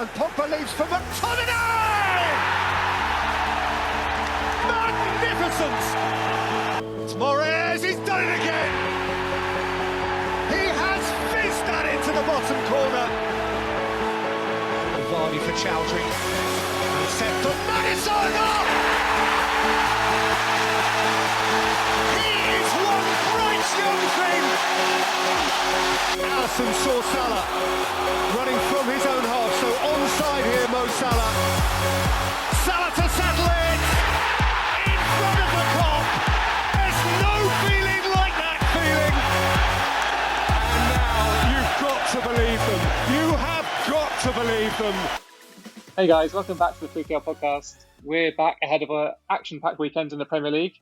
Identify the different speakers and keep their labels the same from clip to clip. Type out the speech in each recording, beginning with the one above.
Speaker 1: And Pogba leaves for McTominay! Magnificent! It's Moraes, he's done it again! He has fizzed that into the bottom corner. Varney for Chowdhury. And set for Madison! He is one bright young thing! Aston saw Salah running from his own half, so onside here, Mo Salah. Salah to settle it! In front of the Kop! There's no feeling like that feeling! And now you've got to believe them. You have got to believe them.
Speaker 2: Hey guys, welcome back to the 3KR podcast. We're back ahead of an action-packed weekend in the Premier League,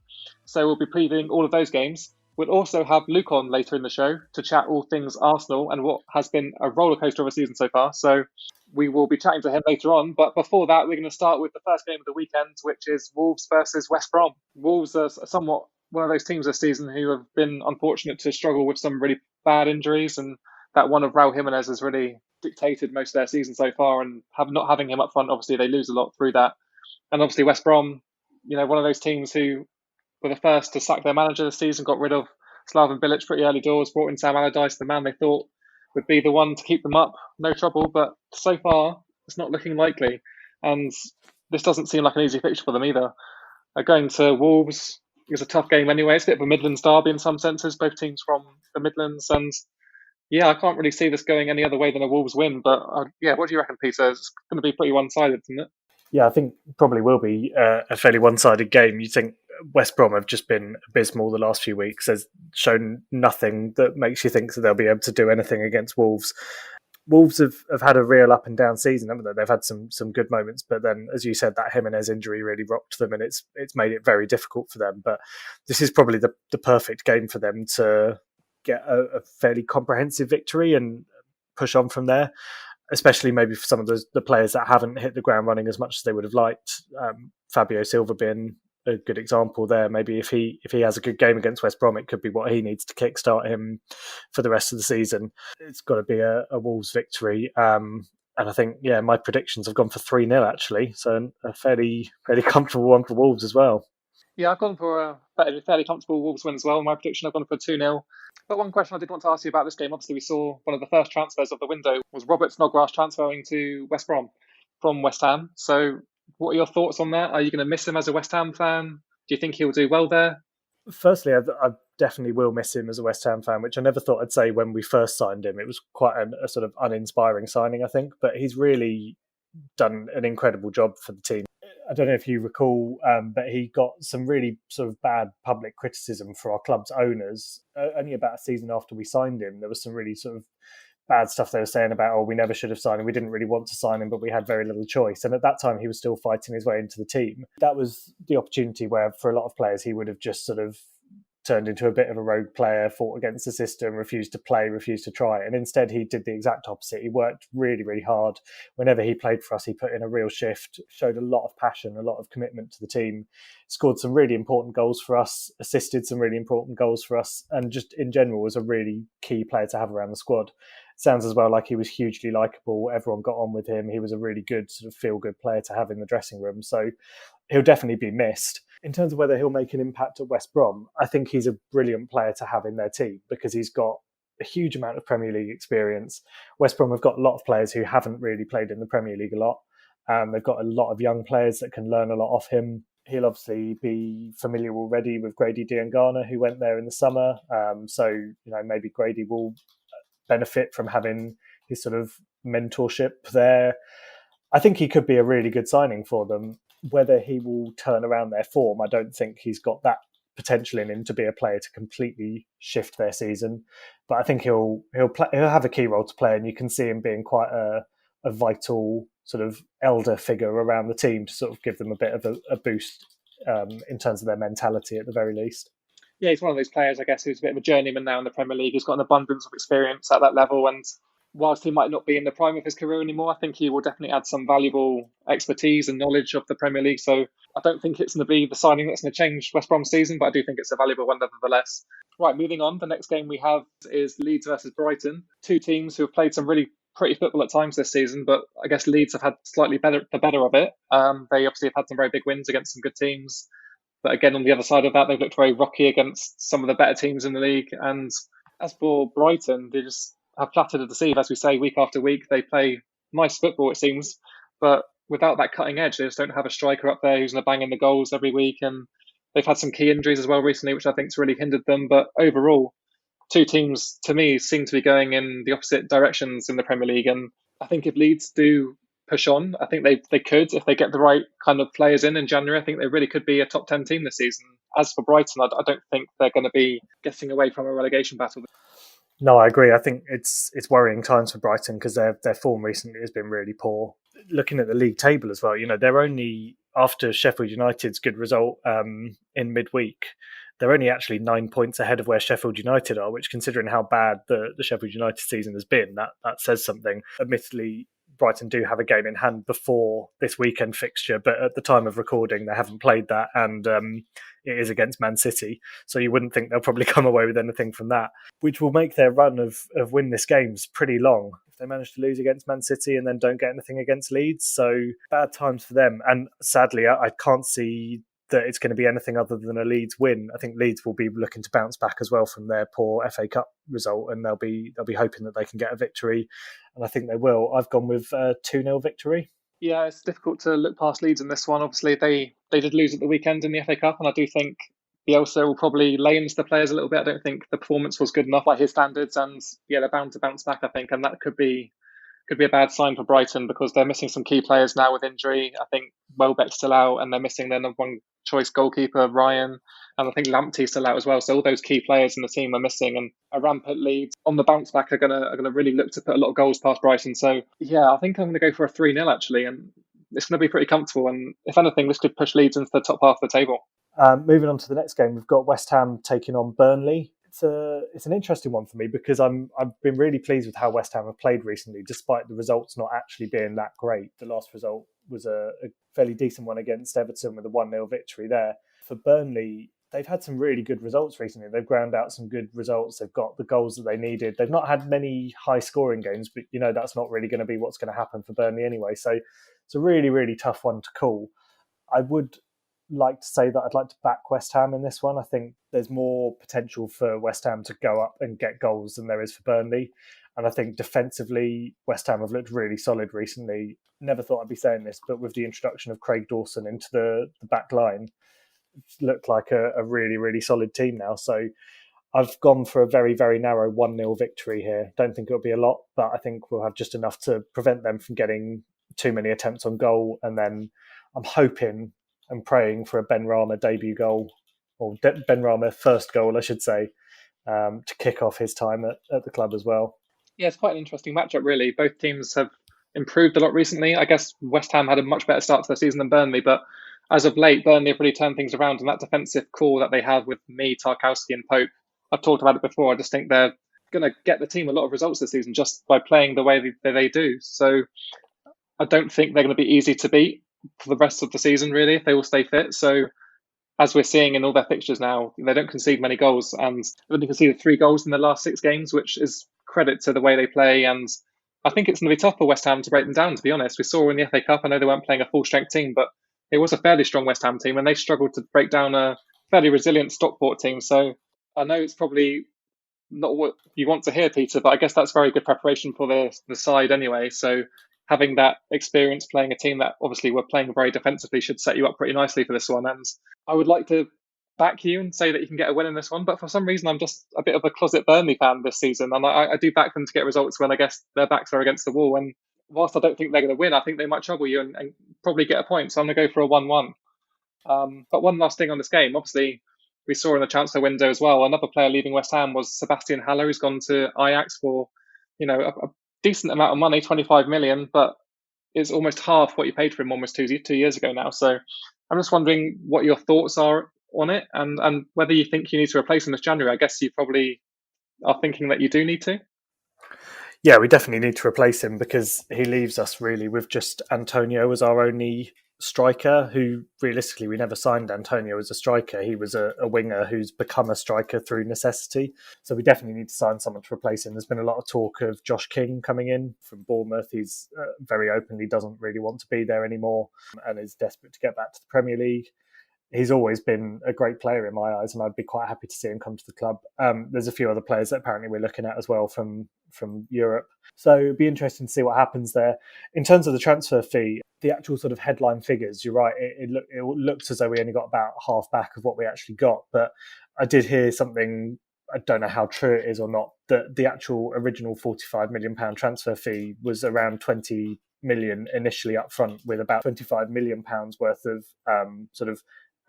Speaker 2: so we'll be previewing all of those games. We'll also have Luke on later in the show to chat all things Arsenal and what has been a rollercoaster of a season so far. So we will be chatting to him later on. But before that, we're going to start with the first game of the weekend, which is Wolves versus West Brom. Wolves are somewhat one of those teams this season who have been unfortunate to struggle with some really bad injuries, and that one of Raul Jimenez has really dictated most of their season so far, and not having him up front, obviously they lose a lot through that. And obviously West Brom, one of those teams who were the first to sack their manager this season, got rid of Slaven Bilic pretty early doors, brought in Sam Allardyce, the man they thought would be the one to keep them up, no trouble, but so far it's not looking likely. And this doesn't seem like an easy fixture for them either. Going to Wolves is a tough game anyway. It's a bit of a Midlands derby in some senses, both teams from the Midlands. And yeah, I can't really see this going any other way than a Wolves win. But what do you reckon, Peter? It's going to be pretty one-sided, isn't it?
Speaker 3: Yeah, I think probably will be a fairly one-sided game. You think West Brom have just been abysmal the last few weeks. They've shown nothing that makes you think that they'll be able to do anything against Wolves. Wolves have had a real up and down season, haven't they? They've had some good moments, but then, as you said, that Jimenez injury really rocked them, and it's made it very difficult for them. But this is probably the perfect game for them to get a fairly comprehensive victory and push on from there. Especially maybe for some of the players that haven't hit the ground running as much as they would have liked. Fabio Silva being a good example there. Maybe if he has a good game against West Brom, it could be what he needs to kickstart him for the rest of the season. It's got to be a Wolves victory. And I think, my predictions have gone for 3-0 actually. So a fairly comfortable one for Wolves as well.
Speaker 2: Yeah, I've gone for a fairly comfortable Wolves win as well. My prediction, I've gone for 2-0. But one question I did want to ask you about this game, obviously we saw one of the first transfers of the window was Robert Snodgrass transferring to West Brom from West Ham. So what are your thoughts on that? Are you going to miss him as a West Ham fan? Do you think he'll do well there?
Speaker 3: Firstly, I definitely will miss him as a West Ham fan, which I never thought I'd say when we first signed him. It was quite a sort of uninspiring signing, I think, but he's really done an incredible job for the team. I don't know if you recall, but he got some really sort of bad public criticism for our club's owners. Only about a season after we signed him, there was some really sort of bad stuff they were saying about, we never should have signed him. We didn't really want to sign him, but we had very little choice. And at that time, he was still fighting his way into the team. That was the opportunity where, for a lot of players, he would have just sort of turned into a bit of a rogue player, fought against the system, refused to play, refused to try. And instead, he did the exact opposite. He worked really, really hard. Whenever he played for us, he put in a real shift, showed a lot of passion, a lot of commitment to the team, scored some really important goals for us, assisted some really important goals for us, and just in general was a really key player to have around the squad. Sounds as well like he was hugely likeable. Everyone got on with him. He was a really good sort of feel-good player to have in the dressing room. So he'll definitely be missed. In terms of whether he'll make an impact at West Brom, I think he's a brilliant player to have in their team because he's got a huge amount of Premier League experience. West Brom have got a lot of players who haven't really played in the Premier League a lot. They've got a lot of young players that can learn a lot off him. He'll obviously be familiar already with Grady Diangana, who went there in the summer. So maybe Grady will benefit from having his sort of mentorship there. I think he could be a really good signing for them. Whether he will turn around their form, I don't think he's got that potential in him to be a player to completely shift their season. But I think he'll have a key role to play, and you can see him being quite a vital sort of elder figure around the team to sort of give them a bit of a boost in terms of their mentality at the very least.
Speaker 2: Yeah, he's one of those players, I guess, who's a bit of a journeyman now in the Premier League. He's got an abundance of experience at that level, and whilst he might not be in the prime of his career anymore, I think he will definitely add some valuable expertise and knowledge of the Premier League. So I don't think it's going to be the signing that's going to change West Brom's season, but I do think it's a valuable one nevertheless. Right, moving on. The next game we have is Leeds versus Brighton. Two teams who have played some really pretty football at times this season, but I guess Leeds have had slightly the better of it. They obviously have had some very big wins against some good teams. But again, on the other side of that, they've looked very rocky against some of the better teams in the league. And as for Brighton, they just have flattered to deceive. As we say, week after week, they play nice football, it seems. But without that cutting edge, they just don't have a striker up there who's going to bang in the goals every week. And they've had some key injuries as well recently, which I think's really hindered them. But overall, two teams, to me, seem to be going in the opposite directions in the Premier League. And I think if Leeds do push on, I think they could, if they get the right kind of players in January, I think they really could be a top 10 team this season. As for Brighton, I don't think they're going to be getting away from a relegation battle.
Speaker 3: No, I agree. I think it's worrying times for Brighton because their form recently has been really poor. Looking at the league table as well, they're only, after Sheffield United's good result in midweek, they're only actually 9 points ahead of where Sheffield United are, which, considering how bad the Sheffield United season has been, that says something. Admittedly, Brighton do have a game in hand before this weekend fixture, but at the time of recording, they haven't played that, and it is against Man City. So you wouldn't think they'll probably come away with anything from that, which will make their run of winless games pretty long if they manage to lose against Man City and then don't get anything against Leeds. So bad times for them. And sadly, I can't see that it's going to be anything other than a Leeds win. I think Leeds will be looking to bounce back as well from their poor FA Cup result, and they'll be hoping that they can get a victory, and I think they will. I've gone with a 2-0 victory.
Speaker 2: Yeah, it's difficult to look past Leeds in this one. Obviously, they did lose at the weekend in the FA Cup, and I do think Bielsa will probably lay into the players a little bit. I don't think the performance was good enough by his standards, and yeah, they're bound to bounce back, I think, and that could be a bad sign for Brighton because they're missing some key players now with injury. I think Welbeck's still out, and they're missing their number one choice goalkeeper, Ryan, and I think Lamptey's still out as well. So all those key players in the team are missing, and a rampant Leeds on the bounce back are gonna really look to put a lot of goals past Brighton. So yeah, I think I'm going to go for a 3-0 actually, and it's going to be pretty comfortable. And if anything, this could push Leeds into the top half of the table.
Speaker 3: Moving on to the next game, we've got West Ham taking on Burnley. It's an interesting one for me because I've been really pleased with how West Ham have played recently, despite the results not actually being that great. The last result was a fairly decent one against Everton with a 1-0 victory there. For Burnley, they've had some really good results recently. They've ground out some good results. They've got the goals that they needed. They've not had many high-scoring games, but that's not really going to be what's going to happen for Burnley anyway. So it's a really, really tough one to call. I would like to say that I'd like to back West Ham in this one. I think there's more potential for West Ham to go up and get goals than there is for Burnley. And I think defensively, West Ham have looked really solid recently. Never thought I'd be saying this, but with the introduction of Craig Dawson into the back line, it's looked like a really, really solid team now. So I've gone for a very, very narrow 1-0 victory here. Don't think it'll be a lot, but I think we'll have just enough to prevent them from getting too many attempts on goal. And then I'm hoping and praying for a Ben Rama debut goal, or Ben Rama first goal, I should say, to kick off his time at the club as well.
Speaker 2: Yeah, it's quite an interesting matchup, really. Both teams have improved a lot recently. I guess West Ham had a much better start to the season than Burnley, but as of late, Burnley have really turned things around, and that defensive core that they have with me, Tarkowski and Pope, I've talked about it before. I just think they're going to get the team a lot of results this season just by playing the way that they do. So I don't think they're going to be easy to beat for the rest of the season, really, if they all stay fit. So as we're seeing in all their fixtures now, they don't concede many goals, and they've only conceded 3 goals in the last 6 games, which is credit to the way they play. And I think it's going to be tough for West Ham to break them down, to be honest. We saw in the FA Cup, I know they weren't playing a full-strength team, but it was a fairly strong West Ham team, and they struggled to break down a fairly resilient Stockport team. So I know it's probably not what you want to hear, Peter, but I guess that's very good preparation for the side anyway. So having that experience playing a team that obviously were playing very defensively should set you up pretty nicely for this one. And I would like to back you and say that you can get a win in this one, but for some reason I'm just a bit of a closet Burnley fan this season, and I do back them to get results when I guess their backs are against the wall. And whilst I don't think they're going to win, I think they might trouble you and probably get a point. So I'm going to go for a 1-1. But one last thing on this game, obviously we saw in the transfer window as well, another player leaving West Ham was Sebastian Haller, who's gone to Ajax for a decent amount of money, 25 million, but it's almost half what you paid for him almost 2 years ago now. So I'm just wondering what your thoughts are on it, and whether you think you need to replace him this January. I guess you probably are thinking that you do need to.
Speaker 3: Yeah, we definitely need to replace him because he leaves us really with just Antonio as our only striker who realistically we never signed Antonio as a striker. He was a winger who's become a striker through necessity. So we definitely need to sign someone to replace him. There's been a lot of talk of Josh King coming in from Bournemouth. He's very openly doesn't really want to be there anymore and is desperate to get back to the Premier League. He's always been a great player in my eyes, and I'd be quite happy to see him come to the club. There's a few other players that apparently we're looking at as well from Europe. So it'd be interesting to see what happens there. In terms of the transfer fee, the actual sort of headline figures, you're right, it looked as though we only got about half back of what we actually got. But I did hear something, I don't know how true it is or not, that the actual original £45 million transfer fee was around 20 million initially up front, with about £25 million worth of sort of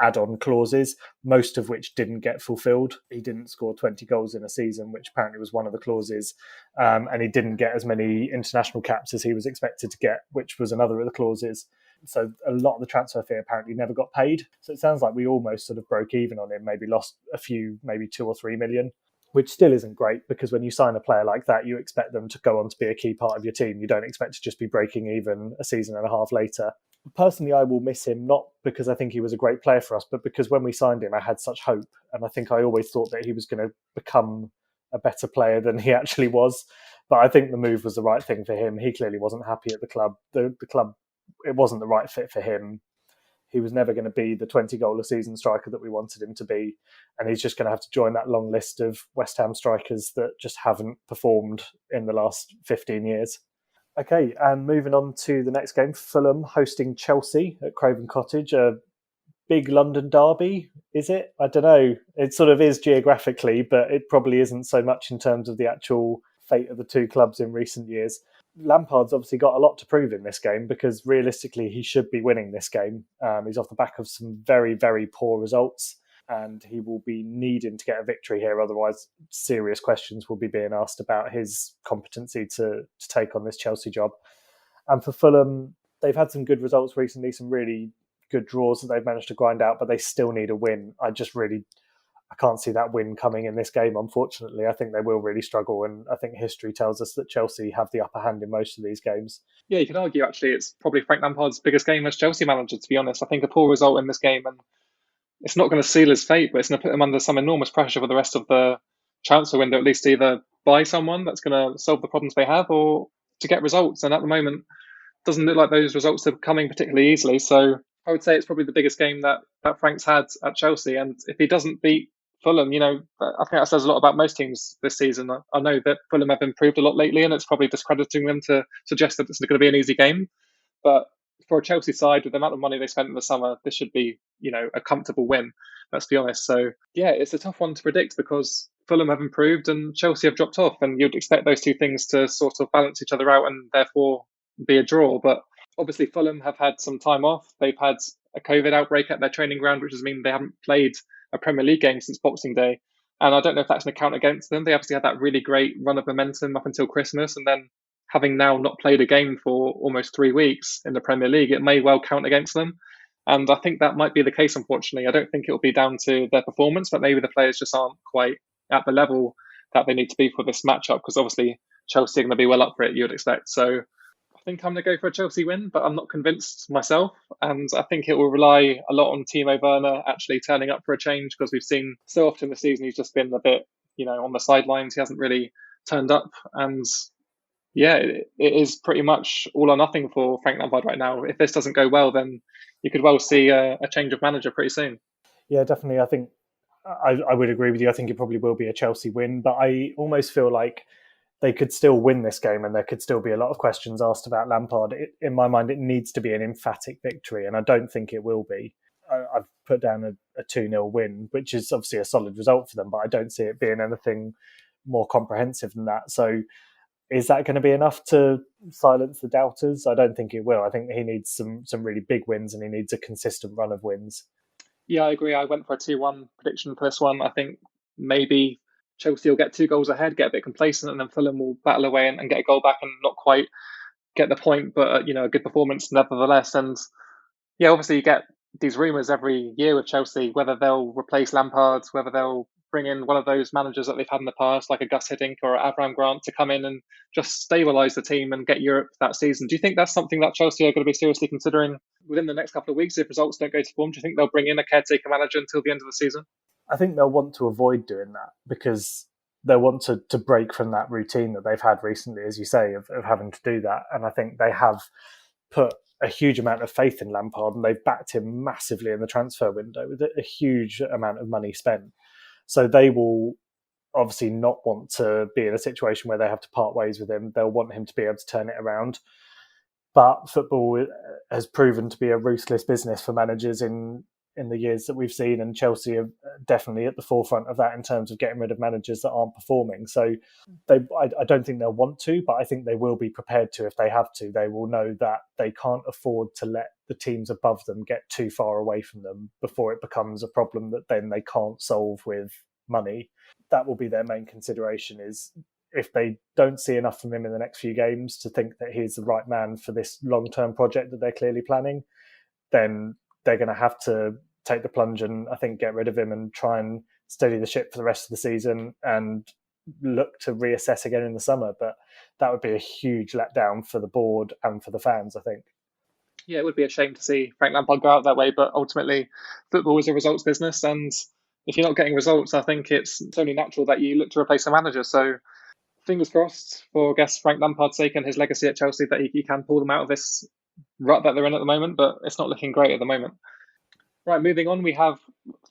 Speaker 3: add-on clauses, most of which didn't get fulfilled. He didn't score 20 goals in a season, which apparently was one of the clauses, and he didn't get as many international caps as he was expected to get, which was another of the clauses. So a lot of the transfer fee apparently never got paid. So it sounds like we almost sort of broke even on him, maybe lost a few, maybe 2 or 3 million, which still isn't great, because when you sign a player like that, you expect them to go on to be a key part of your team. You don't expect to just be breaking even a season and a half later. Personally, I will miss him, not because I think he was a great player for us, but because when we signed him, I had such hope. And I think I always thought that he was going to become a better player than he actually was. But I think the move was the right thing for him. He clearly wasn't happy at the club. The club, it wasn't the right fit for him. He was never going to be the 20-goal a season striker that we wanted him to be. And he's just going to have to join that long list of West Ham strikers that just haven't performed in the last 15 years. Okay, and moving on to the next game, Fulham hosting Chelsea at Craven Cottage. A big London derby, is it? I don't know. It sort of is geographically, but it probably isn't so much in terms of the actual fate of the two clubs in recent years. Lampard's obviously got a lot to prove in this game, because realistically he should be winning this game. He's off the back of some very, very poor results, and he will be needing to get a victory here. Otherwise, serious questions will be being asked about his competency to take on this Chelsea job. And for Fulham, they've had some good results recently, some really good draws that they've managed to grind out, but they still need a win. I can't see that win coming in this game, unfortunately. I think they will really struggle, and I think history tells us that Chelsea have the upper hand in most of these games.
Speaker 2: Yeah, you can argue, actually, it's probably Frank Lampard's biggest game as Chelsea manager, to be honest. I think a poor result in this game, and it's not going to seal his fate, but it's going to put him under some enormous pressure for the rest of the transfer window, at least to either buy someone that's going to solve the problems they have or to get results. And at the moment, it doesn't look like those results are coming particularly easily. So I would say it's probably the biggest game that Frank's had at Chelsea. And if he doesn't beat Fulham, I think that says a lot about most teams this season. I know that Fulham have improved a lot lately, and it's probably discrediting them to suggest that it's going to be an easy game. But for a Chelsea side, with the amount of money they spent in the summer, this should be, a comfortable win, let's be honest. So, yeah, it's a tough one to predict, because Fulham have improved and Chelsea have dropped off, and you'd expect those two things to sort of balance each other out and therefore be a draw. But obviously Fulham have had some time off. They've had a COVID outbreak at their training ground, which has mean they haven't played a Premier League game since Boxing Day. And I don't know if that's going to count against them. They obviously had that really great run of momentum up until Christmas, and then having now not played a game for almost 3 weeks in the Premier League, it may well count against them. And I think that might be the case, unfortunately. I don't think it will be down to their performance, but maybe the players just aren't quite at the level that they need to be for this matchup, because obviously Chelsea are going to be well up for it, you would expect. So I think I'm going to go for a Chelsea win, but I'm not convinced myself. And I think it will rely a lot on Timo Werner actually turning up for a change, because we've seen so often this season he's just been a bit, on the sidelines. He hasn't really turned up. And yeah, it is pretty much all or nothing for Frank Lampard right now. If this doesn't go well, then you could well see a change of manager pretty soon.
Speaker 3: Yeah, definitely. I think I would agree with you. I think it probably will be a Chelsea win, but I almost feel like they could still win this game and there could still be a lot of questions asked about Lampard. In my mind, it needs to be an emphatic victory, and I don't think it will be. I've put down a 2-0 win, which is obviously a solid result for them, but I don't see it being anything more comprehensive than that. So is that going to be enough to silence the doubters? I don't think it will. I think he needs some really big wins, and he needs a consistent run of wins.
Speaker 2: Yeah, I agree. I went for a 2-1 prediction for this one. I think maybe Chelsea will get 2 goals ahead, get a bit complacent, and then Fulham will battle away and get a goal back and not quite get the point, but a good performance nevertheless. And yeah, obviously you get these rumours every year with Chelsea, whether they'll replace Lampard, whether they'll bring in one of those managers that they've had in the past, like a Gus Hiddink or Avram Grant, to come in and just stabilise the team and get Europe that season. Do you think that's something that Chelsea are going to be seriously considering within the next couple of weeks, if results don't go to form, do you think they'll bring in a caretaker manager until the end of the season?
Speaker 3: I think they'll want to avoid doing that because they'll want to break from that routine that they've had recently, as you say, of having to do that. And I think they have put a huge amount of faith in Lampard, and they've backed him massively in the transfer window with a huge amount of money spent. So they will obviously not want to be in a situation where they have to part ways with him. They'll want him to be able to turn it around. But football has proven to be a ruthless business for managers in the years that we've seen, and Chelsea are definitely at the forefront of that in terms of getting rid of managers that aren't performing. So I don't think they'll want to, but I think they will be prepared to if they have to. They will know that they can't afford to let the teams above them get too far away from them before it becomes a problem that then they can't solve with money. That will be their main consideration, is if they don't see enough from him in the next few games to think that he's the right man for this long-term project that they're clearly planning, then they're going to have to take the plunge and I think get rid of him and try and steady the ship for the rest of the season and look to reassess again in the summer. But that would be a huge letdown for the board and for the fans, I think.
Speaker 2: Yeah, it would be a shame to see Frank Lampard go out that way, but ultimately football is a results business, and if you're not getting results, I think it's only natural that you look to replace a manager. So fingers crossed for, I guess, Frank Lampard's sake and his legacy at Chelsea that he can pull them out of this rut that they're in at the moment, but it's not looking great at the moment. Right, moving on, we have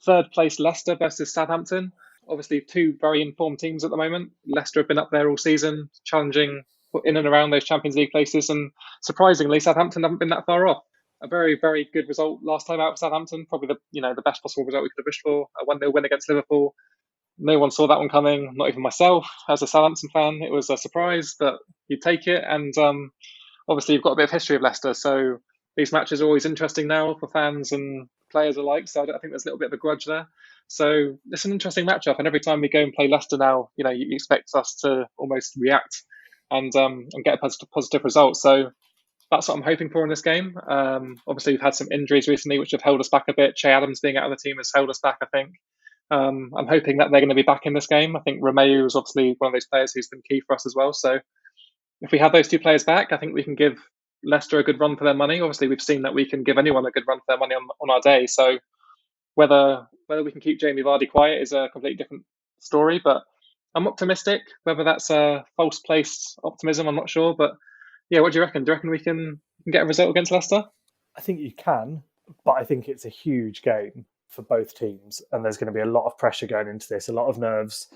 Speaker 2: third place Leicester versus Southampton. Obviously, two very informed teams at the moment. Leicester have been up there all season, challenging in and around those Champions League places, and surprisingly, Southampton haven't been that far off. A very, very good result last time out for Southampton. Probably the best possible result we could have wished for. A 1-0 win against Liverpool. No one saw that one coming, not even myself. As a Southampton fan, it was a surprise, but you take it. And obviously, you've got a bit of history of Leicester, so these matches are always interesting now for fans and players alike. So I think there's a little bit of a grudge there. So it's an interesting matchup, and every time we go and play Leicester now, you expect us to almost react and get a positive result. So that's what I'm hoping for in this game. Obviously, we've had some injuries recently which have held us back a bit. Che Adams being out of the team has held us back, I think. I'm hoping that they're going to be back in this game. I think Romeu is obviously one of those players who's been key for us as well. So if we have those two players back, I think we can give Leicester a good run for their money. Obviously, we've seen that we can give anyone a good run for their money on our day. So whether we can keep Jamie Vardy quiet is a completely different story. But I'm optimistic. Whether that's a false placed optimism, I'm not sure. But yeah, what do you reckon? Do you reckon we can get a result against Leicester?
Speaker 3: I think you can, but I think it's a huge game for both teams, and there's going to be a lot of pressure going into this, a lot of nerves.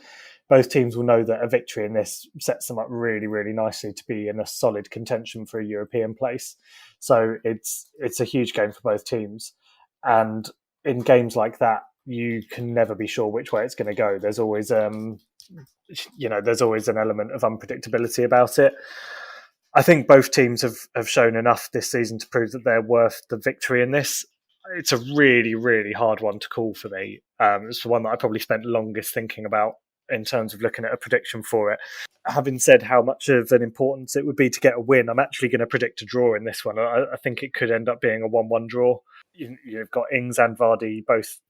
Speaker 3: Both teams will know that a victory in this sets them up really, really nicely to be in a solid contention for a European place. So it's a huge game for both teams. And in games like that, you can never be sure which way it's going to go. There's always, there's always an element of unpredictability about it. I think both teams have shown enough this season to prove that they're worth the victory in this. It's a really, really hard one to call for me. It's the one that I probably spent longest thinking about in terms of looking at a prediction for it. Having said how much of an importance it would be to get a win, I'm actually going to predict a draw in this one. I think it could end up being a 1-1 draw. You've got Ings and Vardy, both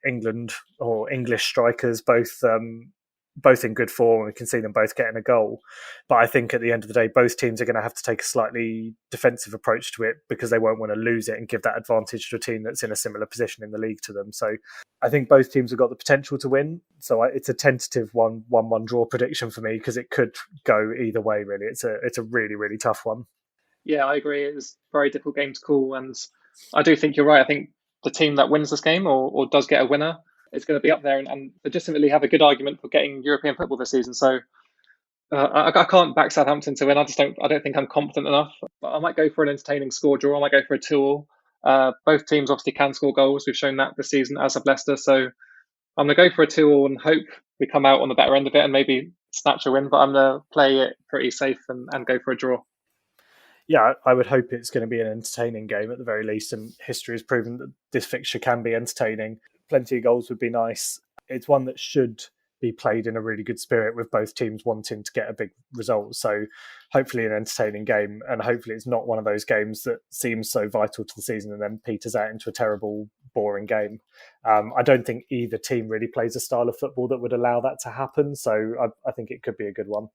Speaker 3: England or English strikers, both in good form. We can see them both getting a goal. But I think at the end of the day, both teams are going to have to take a slightly defensive approach to it because they won't want to lose it and give that advantage to a team that's in a similar position in the league to them. So I think both teams have got the potential to win. So it's a tentative 1-1 draw prediction for me because it could go either way, really. It's a really, really tough one.
Speaker 2: Yeah, I agree. It's a very difficult game to call. And I do think you're right. I think the team that wins this game or does get a winner, it's going to be up there and legitimately have a good argument for getting European football this season. So I can't back Southampton to win. I don't think I'm confident enough. But I might go for an entertaining score draw. I might go for a 2-2. Both teams obviously can score goals. We've shown that this season, as of Leicester. So I'm going to go for a 2-2 and hope we come out on the better end of it and maybe snatch a win. But I'm going to play it pretty safe and go for a draw.
Speaker 3: Yeah, I would hope it's going to be an entertaining game at the very least. And history has proven that this fixture can be entertaining. Plenty of goals would be nice. It's one that should be played in a really good spirit with both teams wanting to get a big result. So hopefully an entertaining game, and hopefully it's not one of those games that seems so vital to the season and then peters out into a terrible, boring game. I don't think either team really plays a style of football that would allow that to happen. So I think it could be a good one.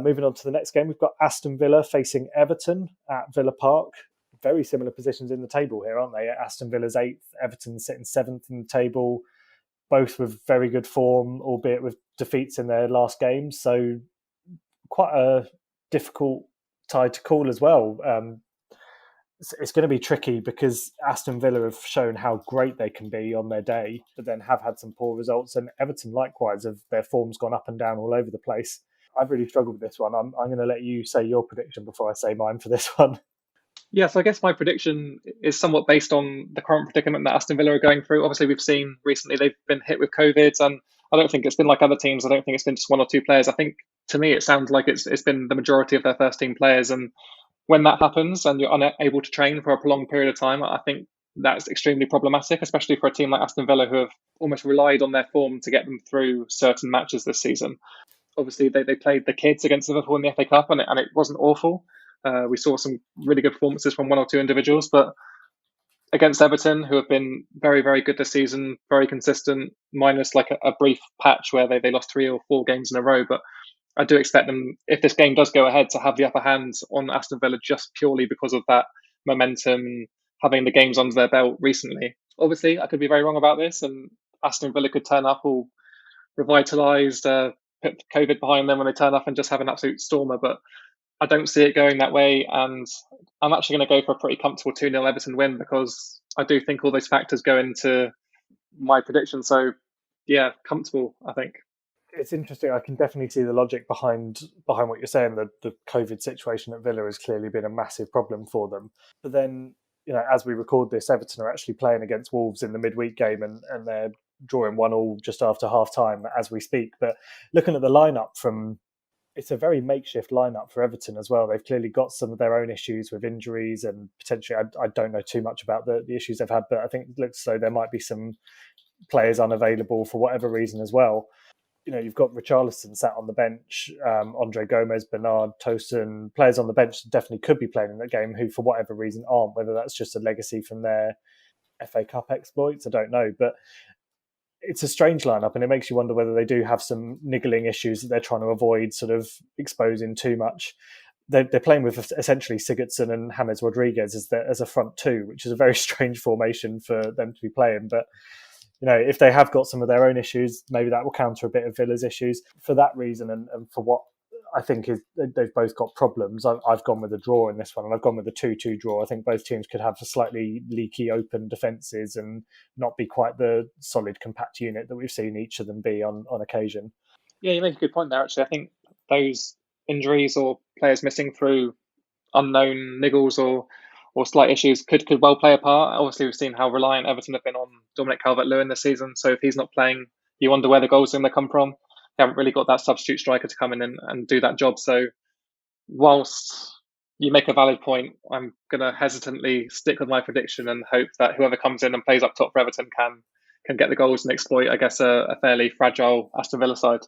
Speaker 3: Moving on to the next game, we've got Aston Villa facing Everton at Villa Park. very similar positions in the table here, aren't they? Aston Villa's 8th, Everton sitting 7th in the table, both with very good form, albeit with defeats in their last games. So quite a difficult tie to call as well. It's going to be tricky because Aston Villa have shown how great they can be on their day, but then have had some poor results. And Everton, likewise, their form's gone up and down all over the place. I've really struggled with this one. I'm going to let you say your prediction before I say mine for this one.
Speaker 2: Yeah, so I guess my prediction is somewhat based on the current predicament that Aston Villa are going through. Obviously, we've seen recently they've been hit with COVID, and I don't think it's been like other teams. I don't think it's been just one or two players. I think, to me, it sounds like it's been the majority of their first team players. And when that happens and you're unable to train for a prolonged period of time, I think that's extremely problematic, especially for a team like Aston Villa, who have almost relied on their form to get them through certain matches this season. Obviously, they played the kids against Liverpool in the FA Cup, and it wasn't awful. We saw some really good performances from one or two individuals, but against Everton, who have been very, very good this season, very consistent, minus like a brief patch where they lost 3 or 4 games in a row. But I do expect them, if this game does go ahead, to have the upper hand on Aston Villa just purely because of that momentum, having the games under their belt recently. Obviously, I could be very wrong about this, and Aston Villa could turn up all revitalised, put COVID behind them when they turn up and just have an absolute stormer. But I don't see it going that way, and I'm actually going to go for a pretty comfortable 2-0 Everton win because I do think all those factors go into my prediction. So, yeah, comfortable, I think.
Speaker 3: It's interesting. I can definitely see the logic behind what you're saying. The COVID situation at Villa has clearly been a massive problem for them. But then, as we record this, Everton are actually playing against Wolves in the midweek game, and they're drawing 1-1 just after half time as we speak. But looking at the lineup it's a very makeshift lineup for Everton as well. They've clearly got some of their own issues with injuries, and potentially, I don't know too much about the issues they've had, but I think it looks as though there might be some players unavailable for whatever reason as well. You've got Richarlison sat on the bench, Andre Gomez, Bernard, Tosin, players on the bench that definitely could be playing in that game who, for whatever reason, aren't, whether that's just a legacy from their FA Cup exploits, I don't know. But it's a strange lineup, and it makes you wonder whether they do have some niggling issues that they're trying to avoid sort of exposing too much. They're playing with essentially Sigurdsson and James Rodriguez as a front two, which is a very strange formation for them to be playing. But if they have got some of their own issues, maybe that will counter a bit of Villa's issues. For that reason, and for what I think is they've both got problems, I've gone with a draw in this one, and I've gone with a 2-2 draw. I think both teams could have slightly leaky open defences and not be quite the solid compact unit that we've seen each of them be on occasion.
Speaker 2: Yeah, you make a good point there, actually. I think those injuries or players missing through unknown niggles or slight issues could well play a part. Obviously, we've seen how reliant Everton have been on Dominic Calvert-Lewin this season. So if he's not playing, you wonder where the goals are going to come from. They haven't really got that substitute striker to come in and do that job. So whilst you make a valid point, I'm going to hesitantly stick with my prediction and hope that whoever comes in and plays up top for Everton can get the goals and exploit, I guess, a fairly fragile Aston Villa side.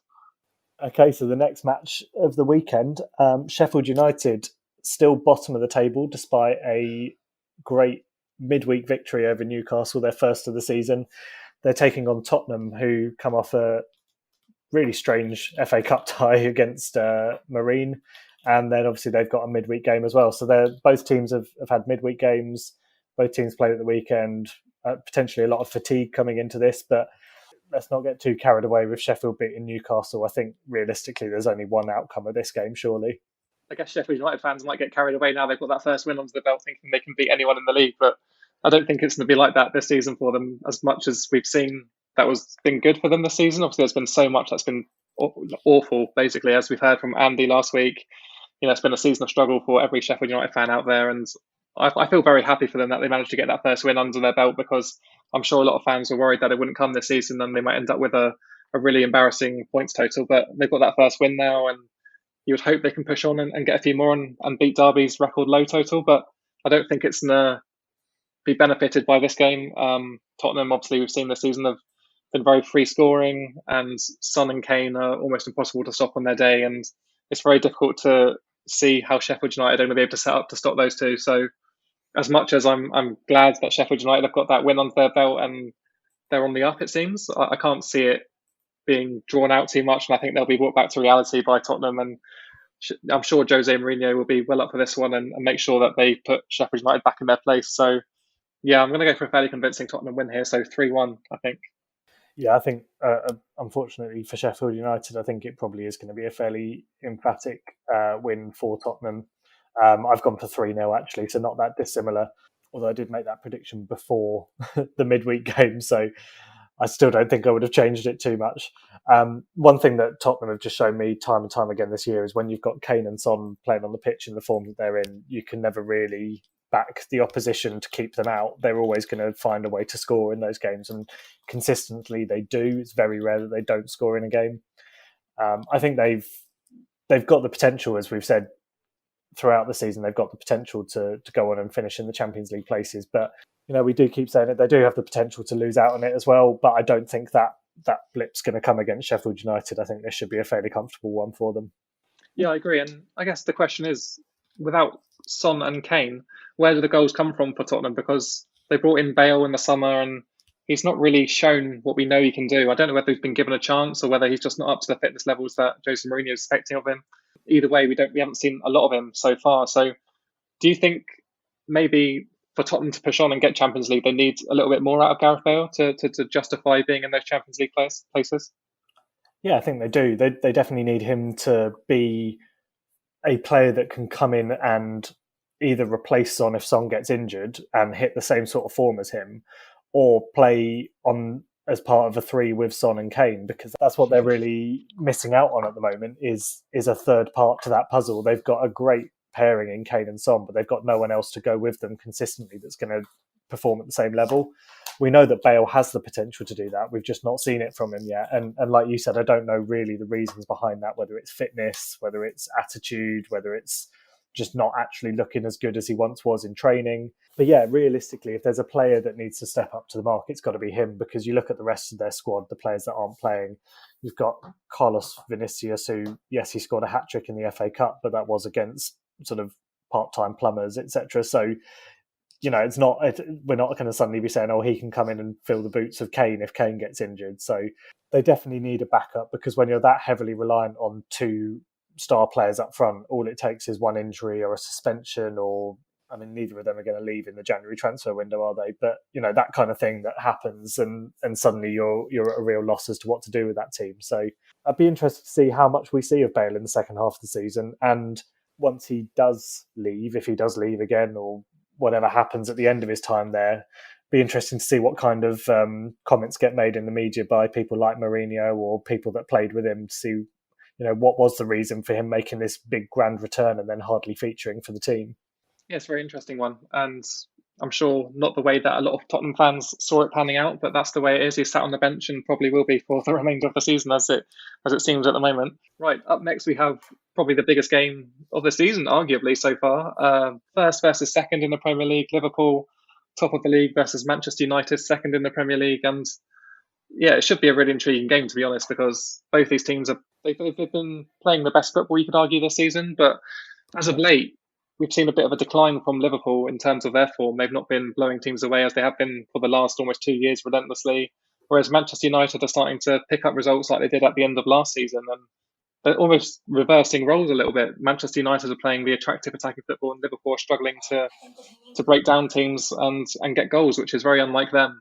Speaker 3: Okay, so the next match of the weekend, Sheffield United still bottom of the table despite a great midweek victory over Newcastle, their first of the season. They're taking on Tottenham, who come off a really strange FA Cup tie against Marine, and then obviously they've got a midweek game as well. So both teams have had midweek games. Both teams played at the weekend. Potentially a lot of fatigue coming into this, but let's not get too carried away with Sheffield beating Newcastle. I think realistically there's only one outcome of this game, surely.
Speaker 2: I guess Sheffield United fans might get carried away now they've got that first win under the belt, thinking they can beat anyone in the league, but I don't think it's going to be like that this season for them, as much as we've seen that was been good for them this season. Obviously, there's been so much that's been awful, basically, as we've heard from Andy last week. It's been a season of struggle for every Sheffield United fan out there, and I feel very happy for them that they managed to get that first win under their belt, because I'm sure a lot of fans were worried that it wouldn't come this season and they might end up with a really embarrassing points total. But they've got that first win now, and you would hope they can push on and get a few more and beat Derby's record low total. But I don't think it's going to be benefited by this game. Tottenham, obviously, we've seen this season have been very free scoring, and Son and Kane are almost impossible to stop on their day. And it's very difficult to see how Sheffield United are going to be able to set up to stop those two. So as much as I'm glad that Sheffield United have got that win under their belt and they're on the up, it seems, I can't see it being drawn out too much. And I think they'll be brought back to reality by Tottenham. And I'm sure Jose Mourinho will be well up for this one and make sure that they put Sheffield United back in their place. So, yeah, I'm going to go for a fairly convincing Tottenham win here. So 3-1, I think.
Speaker 3: Yeah, I think, unfortunately for Sheffield United, I think it probably is going to be a fairly emphatic win for Tottenham. I've gone for 3-0 actually, so not that dissimilar. Although I did make that prediction before the midweek game, so I still don't think I would have changed it too much. One thing that Tottenham have just shown me time and time again this year is when you've got Kane and Son playing on the pitch in the form that they're in, you can never really back the opposition to keep them out. They're always going to find a way to score in those games, and consistently they do. It's very rare that they don't score in a game. I think they've got the potential, as we've said throughout the season, they've got the potential to go on and finish in the Champions League places. But we do keep saying it, they do have the potential to lose out on it as well. But I don't think that blip's going to come against Sheffield United. I think this should be a fairly comfortable one for them.
Speaker 2: Yeah, I agree. And I guess the question is, without Son and Kane, where do the goals come from for Tottenham? Because they brought in Bale in the summer and he's not really shown what we know he can do. I don't know whether he's been given a chance or whether he's just not up to the fitness levels that Jose Mourinho is expecting of him. Either way, we haven't seen a lot of him so far. So do you think maybe for Tottenham to push on and get Champions League, they need a little bit more out of Gareth Bale to justify being in those Champions League places?
Speaker 3: Yeah, I think they do. They definitely need him to be a player that can come in and either replace Son if Son gets injured and hit the same sort of form as him, or play on as part of a three with Son and Kane, because that's what they're really missing out on at the moment is a third part to that puzzle. They've got a great pairing in Kane and Son, but they've got no one else to go with them consistently that's going to perform at the same level. We know that Bale has the potential to do that. We've just not seen it from him yet. And like you said, I don't know really the reasons behind that, whether it's fitness, whether it's attitude, whether it's just not actually looking as good as he once was in training. But yeah, realistically, if there's a player that needs to step up to the mark, it's got to be him, because you look at the rest of their squad, the players that aren't playing, you've got Carlos Vinicius, who, yes, he scored a hat-trick in the FA Cup, but that was against sort of part-time plumbers, etc. So, we're not going to suddenly be saying, oh, he can come in and fill the boots of Kane if Kane gets injured. So they definitely need a backup, because when you're that heavily reliant on two star players up front, all it takes is one injury or a suspension, or, I mean, neither of them are going to leave in the January transfer window, are they? But, that kind of thing that happens, and suddenly you're at a real loss as to what to do with that team. So I'd be interested to see how much we see of Bale in the second half of the season. And once he does leave, if he does leave again, or whatever happens at the end of his time there, be interesting to see what kind of comments get made in the media by people like Mourinho or people that played with him, to see, what was the reason for him making this big grand return and then hardly featuring for the team.
Speaker 2: Yeah, it's a very interesting one. And I'm sure not the way that a lot of Tottenham fans saw it panning out, but that's the way it is. He sat on the bench and probably will be for the remainder of the season, as it seems at the moment. Right, up next we have probably the biggest game of the season, arguably, so far. First versus second in the Premier League. Liverpool, top of the league, versus Manchester United, second in the Premier League. And yeah, it should be a really intriguing game, to be honest, because both these teams they've been playing the best football, you could argue, this season. But as of late, we've seen a bit of a decline from Liverpool in terms of their form. They've not been blowing teams away as they have been for the last almost 2 years relentlessly, whereas Manchester United are starting to pick up results like they did at the end of last season, and they're almost reversing roles a little bit. Manchester United are playing the attractive attacking football, and Liverpool are struggling to break down teams and get goals, which is very unlike them.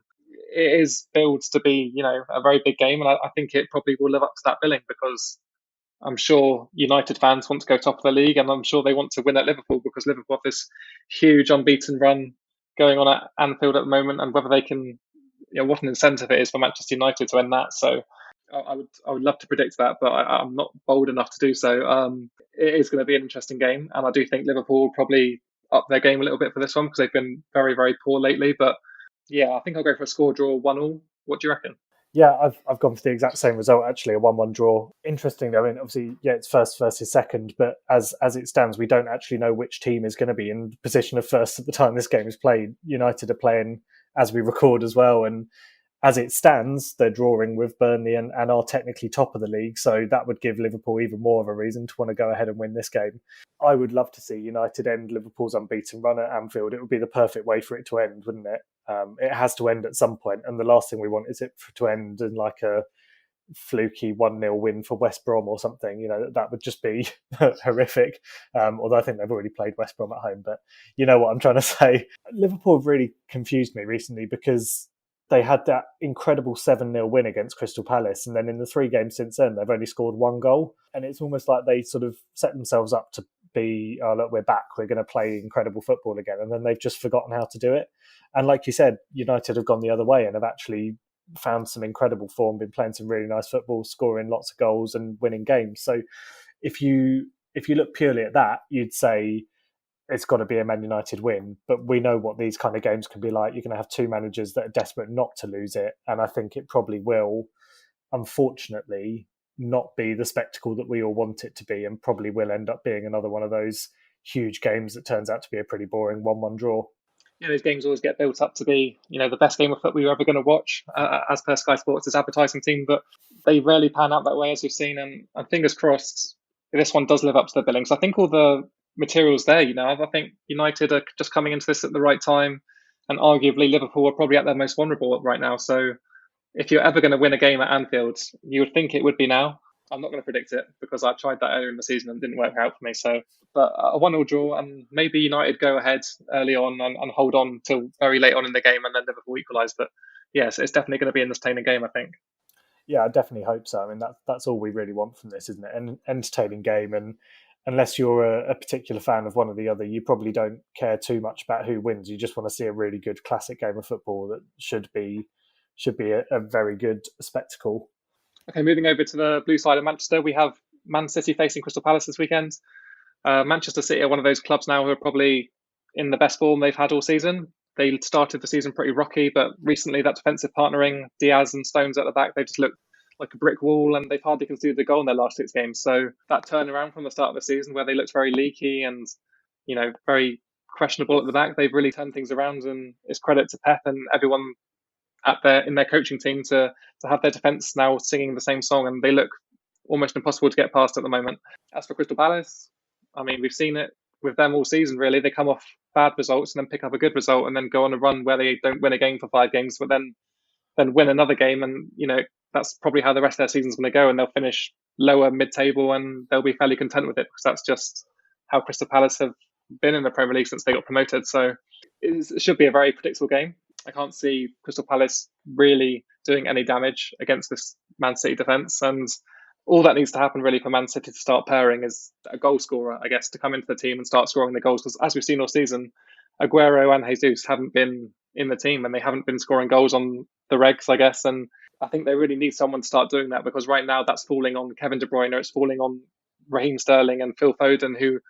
Speaker 2: It is billed to be, a very big game, and I think it probably will live up to that billing, because I'm sure United fans want to go top of the league, and I'm sure they want to win at Liverpool, because Liverpool have this huge unbeaten run going on at Anfield at the moment, and whether they can, what an incentive it is for Manchester United to win that. So I would love to predict that, but I'm not bold enough to do so. It is going to be an interesting game, and I do think Liverpool will probably up their game a little bit for this one, because they've been very, very poor lately. But yeah, I think I'll go for a score draw 1-1. What do you reckon?
Speaker 3: Yeah, I've gone for the exact same result, actually, a 1-1 draw. Interesting, I mean, obviously, yeah, it's first versus second, but as it stands, we don't actually know which team is going to be in position of first at the time this game is played. United are playing as we record as well, and as it stands, they're drawing with Burnley and are technically top of the league, so that would give Liverpool even more of a reason to want to go ahead and win this game. I would love to see United end Liverpool's unbeaten run at Anfield. It would be the perfect way for it to end, wouldn't it? It has to end at some point, and the last thing we want is it to end in like a fluky 1-0 win for West Brom or something. That would just be horrific. Although I think they've already played West Brom at home, but you know what I'm trying to say. Liverpool have really confused me recently because they had that incredible 7-0 win against Crystal Palace, and then in the 3 games since then, they've only scored 1 goal. And it's almost like they sort of set themselves up to be, oh, look, we're back, we're going to play incredible football again. And then they've just forgotten how to do it. And like you said, United have gone the other way and have actually found some incredible form, been playing some really nice football, scoring lots of goals and winning games. So if you look purely at that, you'd say it's got to be a Man United win. But we know what these kind of games can be like. You're going to have 2 managers that are desperate not to lose it. And I think it probably will, unfortunately, not be the spectacle that we all want it to be, and probably will end up being another one of those huge games that turns out to be a pretty boring 1-1 draw.
Speaker 2: Yeah, those games always get built up to be, the best game of football you're ever going to watch, as per Sky Sports' advertising team, but they rarely pan out that way, as we've seen. And fingers crossed, this one does live up to the billing. So I think all the materials there, I think United are just coming into this at the right time, and arguably Liverpool are probably at their most vulnerable right now. So if you're ever going to win a game at Anfield, you would think it would be now. I'm not going to predict it because I tried that earlier in the season and it didn't work out for me. So, but a 1-1 draw, and maybe United go ahead early on and hold on till very late on in the game, and then Liverpool equalise. But yes, it's definitely going to be an entertaining game, I think.
Speaker 3: Yeah, I definitely hope so. I mean, that's all we really want from this, isn't it? An entertaining game, and unless you're a particular fan of one or the other, you probably don't care too much about who wins. You just want to see a really good classic game of football that should be a very good spectacle.
Speaker 2: Okay, moving over to the blue side of Manchester, we have Man City facing Crystal Palace this weekend. Manchester City are one of those clubs now who are probably in the best form they've had all season. They started the season pretty rocky, but recently that defensive partnering, Diaz and Stones at the back, they just look like a brick wall, and they've hardly conceded a goal in their last 6 games. So that turnaround from the start of the season, where they looked very leaky and very questionable at the back, they've really turned things around, and it's credit to Pep and everyone in their coaching team to have their defence now singing the same song, and they look almost impossible to get past at the moment. As for Crystal Palace, I mean, we've seen it with them all season, really. They come off bad results and then pick up a good result and then go on a run where they don't win a game for 5 games, but then win another game. And, that's probably how the rest of their season's going to go, and they'll finish lower mid-table and they'll be fairly content with it, because that's just how Crystal Palace have been in the Premier League since they got promoted. So it should be a very predictable game. I can't see Crystal Palace really doing any damage against this Man City defence. And all that needs to happen really for Man City to start pairing is a goal scorer, I guess, to come into the team and start scoring the goals. Because as we've seen all season, Aguero and Jesus haven't been in the team and they haven't been scoring goals on the regs, I guess. And I think they really need someone to start doing that, because right now that's falling on Kevin De Bruyne, it's falling on Raheem Sterling and Phil Foden, who,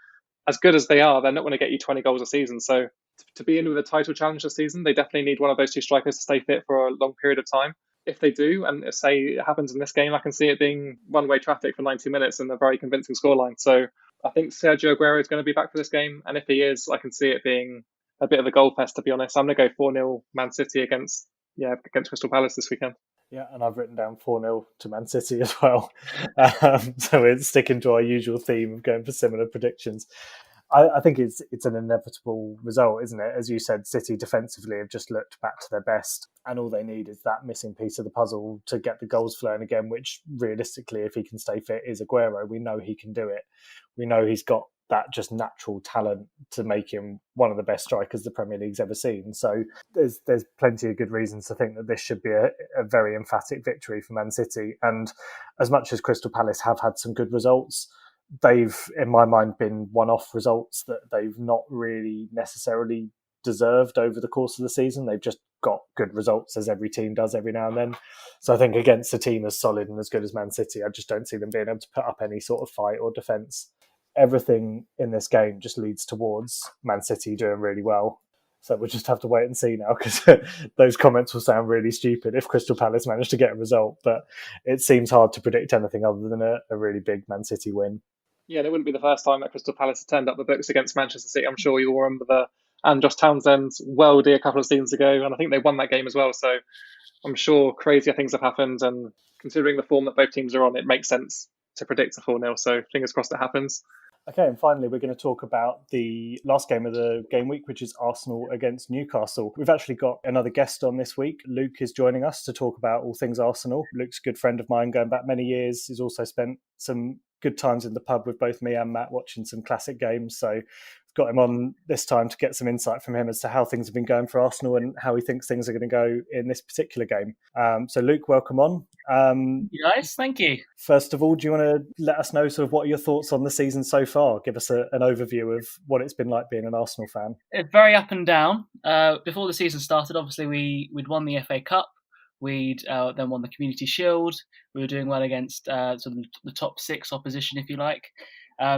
Speaker 2: as good as they are, they're not going to get you 20 goals a season. So to be in with a title challenge this season, they definitely need one of those 2 strikers to stay fit for a long period of time. If they do, and say it happens in this game, I can see it being one-way traffic for 90 minutes and a very convincing scoreline. So I think Sergio Aguero is going to be back for this game, and if he is, I can see it being a bit of a goal fest, to be honest. I'm going to go 4-0 Man City against Crystal Palace this weekend.
Speaker 3: Yeah, and I've written down 4-0 to Man City as well. So we're sticking to our usual theme of going for similar predictions. I think it's an inevitable result, isn't it? As you said, City defensively have just looked back to their best, and all they need is that missing piece of the puzzle to get the goals flowing again, which realistically, if he can stay fit, is Aguero. We know he can do it. We know he's got that just natural talent to make him one of the best strikers the Premier League's ever seen. So there's plenty of good reasons to think that this should be a very emphatic victory for Man City. And as much as Crystal Palace have had some good results, they've, in my mind, been one-off results that they've not really necessarily deserved over the course of the season. They've just got good results, as every team does every now and then. So I think against a team as solid and as good as Man City, I just don't see them being able to put up any sort of fight or defence. Everything in this game just leads towards Man City doing really well. So we'll just have to wait and see now, because those comments will sound really stupid if Crystal Palace manage to get a result. But it seems hard to predict anything other than a really big Man City win.
Speaker 2: Yeah, it wouldn't be the first time that Crystal Palace has turned up the books against Manchester City. I'm sure you'll remember the Andros Townsend worldie a couple of seasons ago, and I think they won that game as well. So I'm sure crazier things have happened, and considering the form that both teams are on, it makes sense to predict a 4-0. So fingers crossed it happens.
Speaker 3: Okay, and finally, we're going to talk about the last game of the game week, which is Arsenal against Newcastle. We've actually got another guest on this week. Luke is joining us to talk about all things Arsenal. Luke's a good friend of mine going back many years. He's also spent some good times in the pub with both me and Matt watching some classic games. So we've got him on this time to get some insight from him as to how things have been going for Arsenal and how he thinks things are going to go in this particular game. So Luke, welcome on.
Speaker 4: You guys, thank you.
Speaker 3: First of all, do you want to let us know sort of what are your thoughts on the season so far? Give us an overview of what it's been like being an Arsenal fan.
Speaker 4: Very up and down. Before the season started, obviously we'd won the FA Cup. We'd then won the Community Shield. We were doing well against sort of the top six opposition, if you like.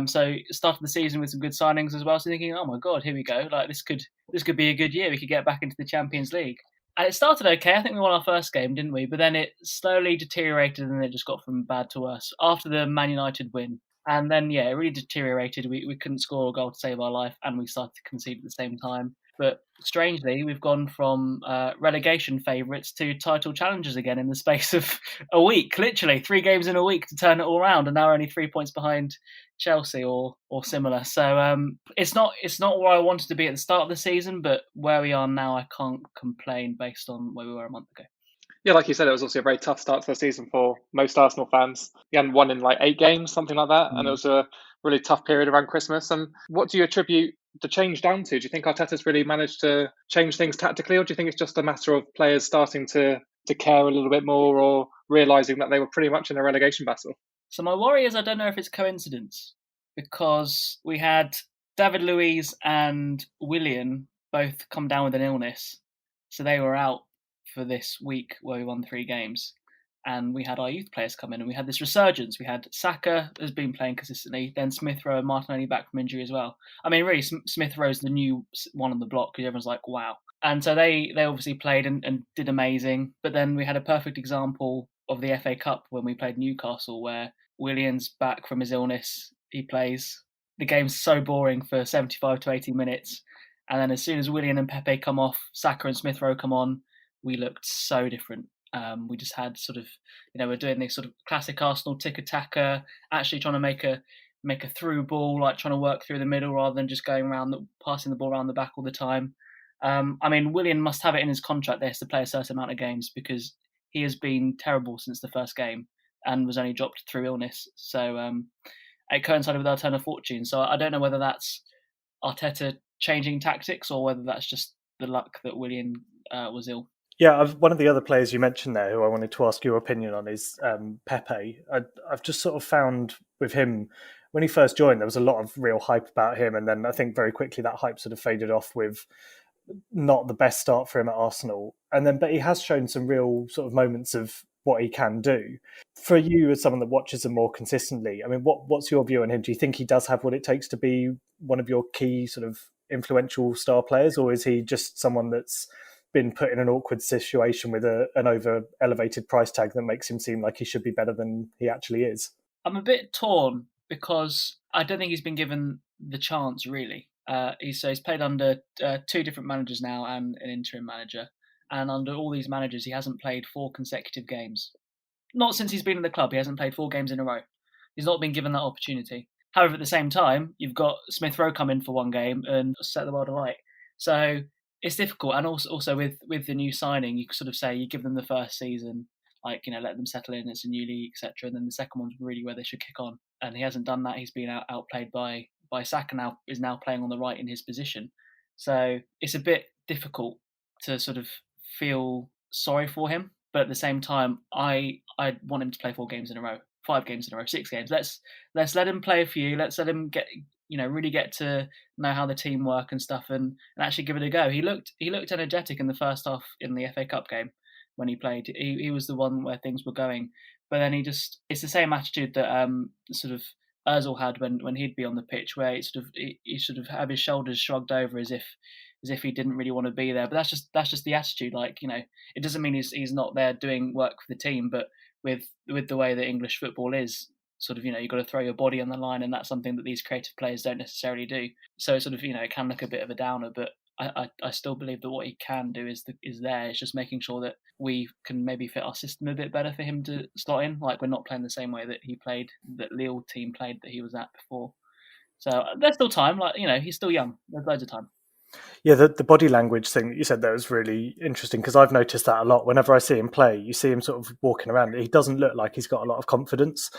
Speaker 4: So started the season with some good signings as well. So thinking, oh my God, here we go. Like this could be a good year. We could get back into the Champions League. And it started okay. I think we won our first game, didn't we? But then it slowly deteriorated and it just got from bad to worse after the Man United win. And then, yeah, it really deteriorated. We couldn't score a goal to save our life and we started to concede at the same time. But strangely, we've gone from relegation favourites to title challengers again in the space of a week. Literally 3 games in a week to turn it all around, and now we're only 3 points behind Chelsea or similar. So it's not where I wanted to be at the start of the season, but where we are now, I can't complain based on where we were a month ago.
Speaker 2: Yeah, like you said, it was also a very tough start to the season for most Arsenal fans. We hadn't won in like 8 games, something like that, and it was a really tough period around Christmas. And what do you attribute the change down to? Do you think Arteta's really managed to change things tactically, or do you think it's just a matter of players starting to care a little bit more or realising that they were pretty much in a relegation battle?
Speaker 4: So my worry is I don't know if it's coincidence, because we had David Luiz and Willian both come down with an illness. So they were out for this week where we won 3 games. And we had our youth players come in and we had this resurgence. We had Saka has been playing consistently, then Smith Rowe and Martinelli back from injury as well. I mean, really, Smith Rowe's the new one on the block because everyone's like, wow. And so they obviously played and did amazing. But then we had a perfect example of the FA Cup when we played Newcastle, where Willian's back from his illness. He plays. The game's so boring for 75 to 80 minutes. And then as soon as Willian and Pepe come off, Saka and Smith Rowe come on, we looked so different. We just had sort of, we're doing this sort of classic Arsenal tick-a-tacker, actually trying to make a through ball, like trying to work through the middle rather than just going around, passing the ball around the back all the time. I mean, Willian must have it in his contract that he has to play a certain amount of games because he has been terrible since the first game and was only dropped through illness. So it coincided with our turn of fortune. So I don't know whether that's Arteta changing tactics or whether that's just the luck that Willian was ill.
Speaker 3: Yeah, one of the other players you mentioned there who I wanted to ask your opinion on is Pepe. I've just sort of found with him, when he first joined, there was a lot of real hype about him. And then I think very quickly that hype sort of faded off with not the best start for him at Arsenal. But he has shown some real sort of moments of what he can do. For you as someone that watches him more consistently, I mean, what's your view on him? Do you think he does have what it takes to be one of your key sort of influential star players, or is he just someone that's been put in an awkward situation with an over-elevated price tag that makes him seem like he should be better than he actually is?
Speaker 4: I'm a bit torn because I don't think he's been given the chance, really. He's played under 2 different managers now and an interim manager. And under all these managers, he hasn't played 4 consecutive games. Not since he's been in the club. He hasn't played 4 games in a row. He's not been given that opportunity. However, at the same time, you've got Smith Rowe come in for 1 game and set the world alight. So it's difficult. And also with the new signing, you sort of say you give them the first season, let them settle in. It's a new league, etc. And then the second one's really where they should kick on. And he hasn't done that. He's been outplayed by Saka is now playing on the right in his position. So it's a bit difficult to sort of feel sorry for him. But at the same time, I want him to play 4 games in a row, 5 games in a row, 6 games. Let's let him play a few. Let's let him get really get to know how the team work and stuff, and actually give it a go. He looked energetic in the first half in the FA Cup game when he played. He was the one where things were going, but then it's the same attitude that sort of Ozil had when he'd be on the pitch, where he sort of have his shoulders shrugged over as if he didn't really want to be there. But that's just the attitude. It doesn't mean he's not there doing work for the team, but with the way that English football is, sort of, you've got to throw your body on the line, and that's something that these creative players don't necessarily do. So sort of, it can look a bit of a downer, but I still believe that what he can do is there. It's just making sure that we can maybe fit our system a bit better for him to slot in. Like, we're not playing the same way that Lille team played that he was at before. So there's still time. He's still young. There's loads of time.
Speaker 3: Yeah, the body language thing that you said there was really interesting because I've noticed that a lot. Whenever I see him play, you see him sort of walking around. He doesn't look like he's got a lot of confidence.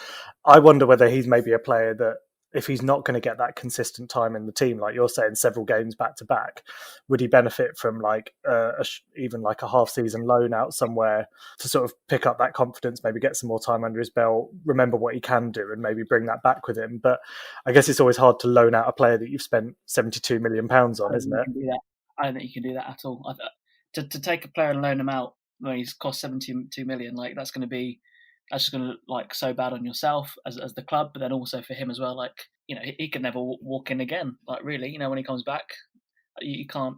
Speaker 3: I wonder whether he's maybe a player that, if he's not going to get that consistent time in the team, like you're saying, several games back to back, would he benefit from even like a half season loan out somewhere to sort of pick up that confidence, maybe get some more time under his belt, remember what he can do, and maybe bring that back with him? But I guess it's always hard to loan out a player that you've spent £72 million on, isn't it?
Speaker 4: I don't think you can do that at all. To take a player and loan him out when he's cost 72 million, that's just going to look so bad on yourself as the club, but then also for him as well. He could never walk in again. Really, when he comes back, you can't.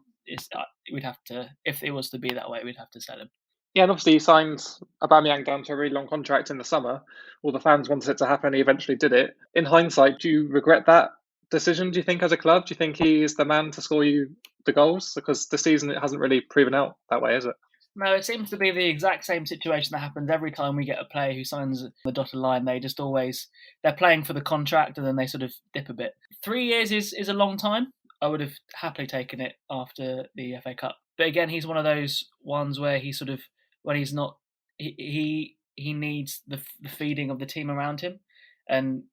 Speaker 4: We'd have to, if it was to be that way, we'd have to sell him.
Speaker 2: Yeah, and obviously he signed Aubameyang down to a really long contract in the summer. All the fans wanted it to happen. He eventually did it. In hindsight, do you regret that decision, do you think, as a club? Do you think he is the man to score you the goals? Because this season it hasn't really proven out that way, is it?
Speaker 4: No, it seems to be the exact same situation that happens every time we get a player who signs the dotted line. They're playing for the contract and then they sort of dip a bit. 3 years is a long time. I would have happily taken it after the FA Cup. But again, he's one of those ones where he sort of, when he's not, he needs the feeding of the team around him. And,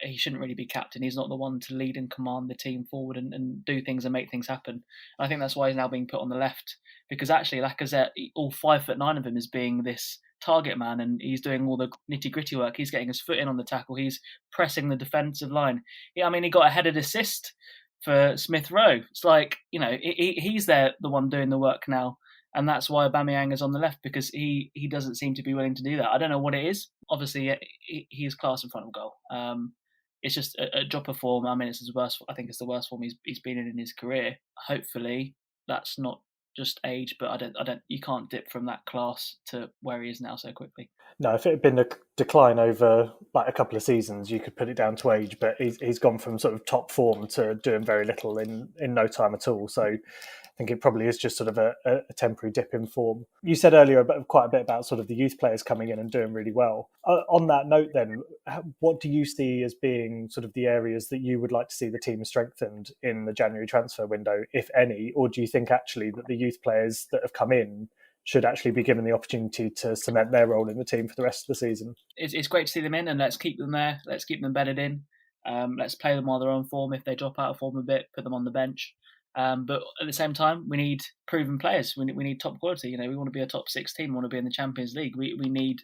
Speaker 4: he shouldn't really be captain. He's not the one to lead and command the team forward and do things and make things happen. And I think that's why he's now being put on the left. Because actually, Lacazette, all 5'9" of him is being this target man, and he's doing all the nitty-gritty work. He's getting his foot in on the tackle. He's pressing the defensive line. He got a headed assist for Smith Rowe. It's he's there, the one doing the work now. And that's why Aubameyang is on the left, because he doesn't seem to be willing to do that. I don't know what it is. Obviously, he's class in front of goal. It's just a drop of form. I mean, it's his worst. I think it's the worst form he's been in his career. Hopefully, that's not just age, but I don't. You can't dip from that class to where he is now so quickly.
Speaker 3: No, if it had been a decline over a couple of seasons, you could put it down to age. But he's gone from sort of top form to doing very little in no time at all. So I think it probably is just sort of a temporary dip in form. You said earlier quite a bit about sort of the youth players coming in and doing really well. On that note then, what do you see as being sort of the areas that you would like to see the team strengthened in the January transfer window, if any? Or do you think actually that the youth players that have come in should actually be given the opportunity to cement their role in the team for the rest of the season?
Speaker 4: It's great to see them in, and let's keep them there. Let's keep them bedded in. Let's play them while they're on form. If they drop out of form a bit, put them on the bench. But at the same time, we need proven players. We need top quality. We want to be a top 6 team. We want to be in the Champions League. We need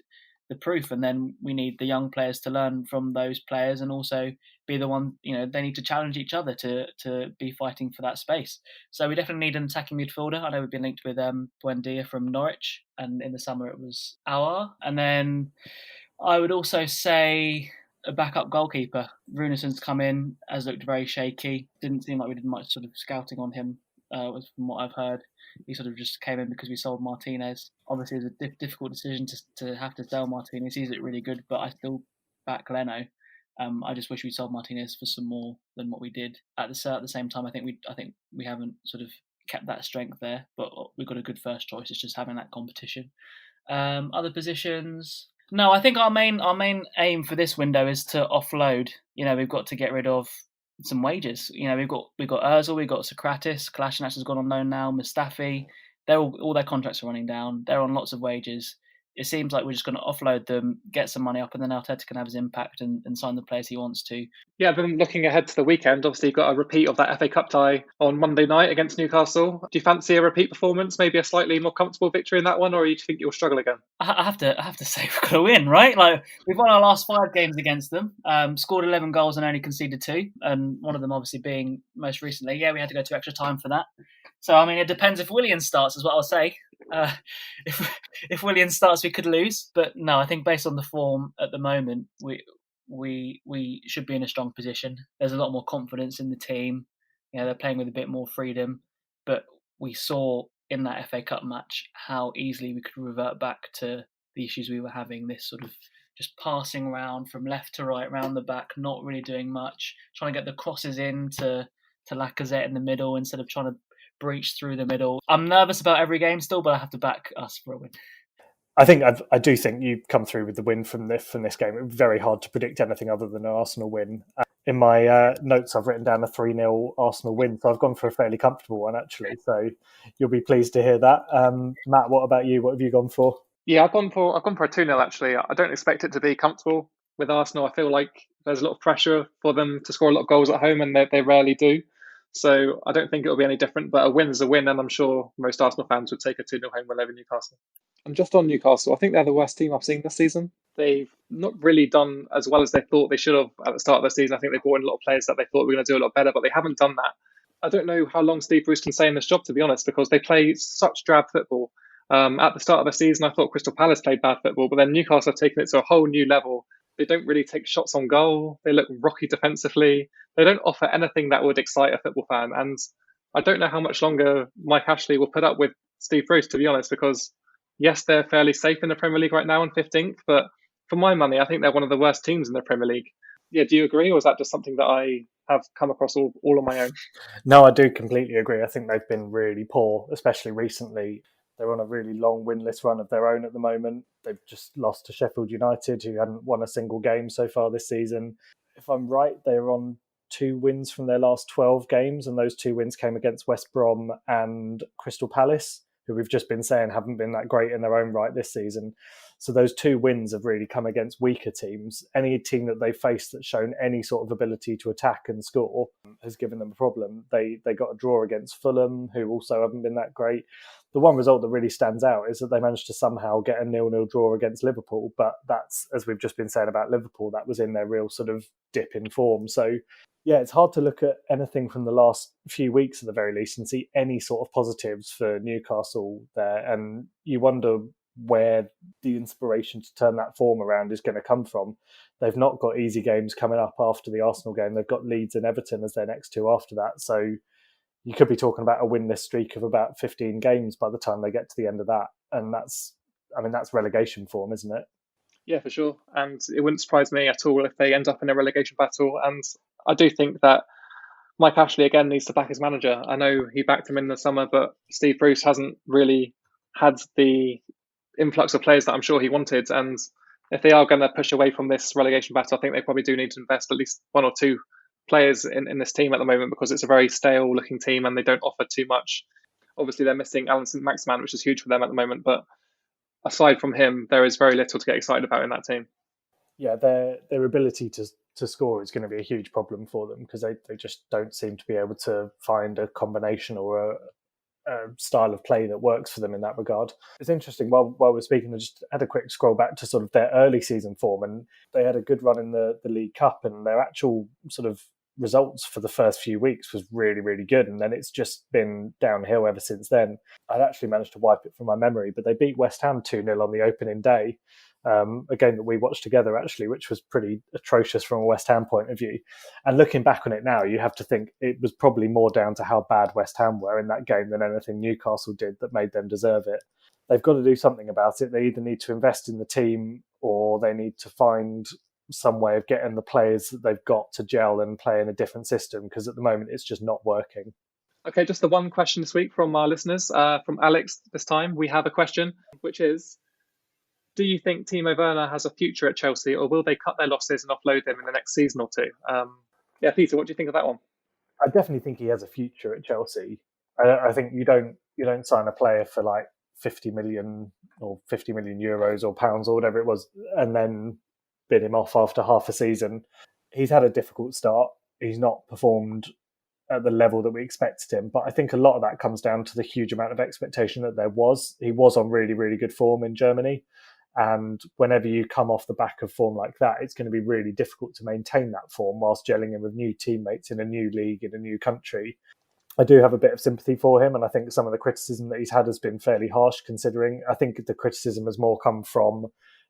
Speaker 4: the proof, and then we need the young players to learn from those players and also be the one. They need to challenge each other to be fighting for that space. So we definitely need an attacking midfielder. I know we've been linked with Buendia from Norwich, and in the summer it was Aouar. And then I would also say a backup goalkeeper. Runason's come in, has looked very shaky. Didn't seem like we did much sort of scouting on him, from what I've heard. He sort of just came in because we sold Martinez. Obviously, it's a difficult decision to have to sell Martinez. He's really good, but I still back Leno. I just wish we sold Martinez for some more than what we did. At the same time, I think we haven't sort of kept that strength there, but we've got a good first choice. It's just having that competition. Other positions. No, I think our main aim for this window is to offload. We've got to get rid of some wages. We've got Ozil, we've got Socrates, Kolasinac has gone on loan now, Mustafi. They're all their contracts are running down. They're on lots of wages. It seems like we're just going to offload them, get some money up, and then Arteta can have his impact and sign the players he wants to. Yeah,
Speaker 2: then looking ahead to the weekend, obviously you've got a repeat of that FA Cup tie on Monday night against Newcastle. Do you fancy a repeat performance, maybe a slightly more comfortable victory in that one, or do you think you'll struggle again?
Speaker 4: I have to say we've got to win, right? We've won our last 5 games against them, scored 11 goals and only conceded 2, and one of them obviously being most recently. Yeah, we had to go to extra time for that. So, it depends if Willian starts, is what I'll say. If Willian starts, we could lose. But no, I think based on the form at the moment, we should be in a strong position. There's a lot more confidence in the team. They're playing with a bit more freedom. But we saw in that FA Cup match how easily we could revert back to the issues we were having. This sort of just passing around from left to right, around the back, not really doing much, trying to get the crosses in to Lacazette in the middle instead of trying to breach through the middle. I'm nervous about every game still, but I have to back us for a win.
Speaker 3: I do think you come through with the win from this game. It was very hard to predict anything other than an Arsenal win. In my notes, I've written down a 3-0 Arsenal win, so I've gone for a fairly comfortable one, actually. So you'll be pleased to hear that. Matt, what about you? What have you gone for?
Speaker 2: Yeah, I've gone for a 2-0 actually. I don't expect it to be comfortable with Arsenal. I feel like there's a lot of pressure for them to score a lot of goals at home, and they rarely do. So I don't think it'll be any different. But a win is a win, and I'm sure most Arsenal fans would take a 2-0 home win over Newcastle. And just on Newcastle, I think they're the worst team I've seen this season. They've not really done as well as they thought they should have at the start of the season. I think they brought in a lot of players that they thought were going to do a lot better, but they haven't done that. I don't know how long Steve Bruce can stay in this job, to be honest, because they play such drab football. At the start of the season, I thought Crystal Palace played bad football, but then Newcastle have taken it to a whole new level. They don't really take shots on goal. They look rocky defensively. They don't offer anything that would excite a football fan. And I don't know how much longer Mike Ashley will put up with Steve Bruce, to be honest, because yes, they're fairly safe in the Premier League right now in 15th, but for my money, I think they're one of the worst teams in the Premier League. Yeah, do you agree, or is that just something that I have come across all on my own?
Speaker 3: No, I do completely agree. I think they've been really poor, especially recently. They're on a really long winless run of their own at the moment. They've just lost to Sheffield United, who hadn't won a single game so far this season. If I'm right, they're on 2 wins from their last 12 games, and those 2 wins came against West Brom and Crystal Palace, who we've just been saying haven't been that great in their own right this season. So those 2 wins have really come against weaker teams. Any team that they faced that's shown any sort of ability to attack and score has given them a problem. They got a draw against Fulham, who also haven't been that great. The one result that really stands out is that they managed to somehow get a 0-0 draw against Liverpool. But that's, as we've just been saying about Liverpool, that was in their real sort of dip in form. So yeah, it's hard to look at anything from the last few weeks at the very least and see any sort of positives for Newcastle there. And you wonder where the inspiration to turn that form around is going to come from. They've not got easy games coming up after the Arsenal game. They've got Leeds and Everton as their next 2 after that. So you could be talking about a winless streak of about 15 games by the time they get to the end of that. And that's relegation form, isn't it?
Speaker 2: Yeah, for sure. And it wouldn't surprise me at all if they end up in a relegation battle. And I do think that Mike Ashley, again, needs to back his manager. I know he backed him in the summer, but Steve Bruce hasn't really had the influx of players that I'm sure he wanted. And if they are going to push away from this relegation battle, I think they probably do need to invest at least 1 or 2 players in this team at the moment, because it's a very stale looking team and they don't offer too much. Obviously, they're missing Alan St. Maximan, which is huge for them at the moment. But aside from him, there is very little to get excited about in that team.
Speaker 3: Yeah, their ability to score is going to be a huge problem for them, because they just don't seem to be able to find a combination or a style of play that works for them in that regard. It's interesting, while we're speaking, I just had a quick scroll back to sort of their early season form, and they had a good run in the League Cup, and their actual sort of results for the first few weeks was really, really good, and then it's just been downhill ever since then. I'd actually managed to wipe it from my memory, but they beat West Ham 2-0 on the opening day, a game that we watched together actually, which was pretty atrocious from a West Ham point of view. And looking back on it now, you have to think it was probably more down to how bad West Ham were in that game than anything Newcastle did that made them deserve it. They've got to do something about it. They either need to invest in the team, or they need to find some way of getting the players that they've got to gel and play in a different system, because at the moment it's just not working.
Speaker 2: Okay, just the one question this week from our listeners. From Alex this time, we have a question, which is, do you think Timo Werner has a future at Chelsea, or will they cut their losses and offload him in the next season or 2? Yeah, Peter, what do you think of that one?
Speaker 3: I definitely think he has a future at Chelsea. I think you don't sign a player for like 50 million or 50 million euros or pounds or whatever it was, and then bid him off after half a season. He's had a difficult start. He's not performed at the level that we expected him, but I think a lot of that comes down to the huge amount of expectation that there was. He was on really, really good form in Germany, and whenever you come off the back of form like that, it's going to be really difficult to maintain that form whilst gelling in with new teammates in a new league, in a new country. I do have a bit of sympathy for him, and I think some of the criticism that he's had has been fairly harsh, considering I think the criticism has more come from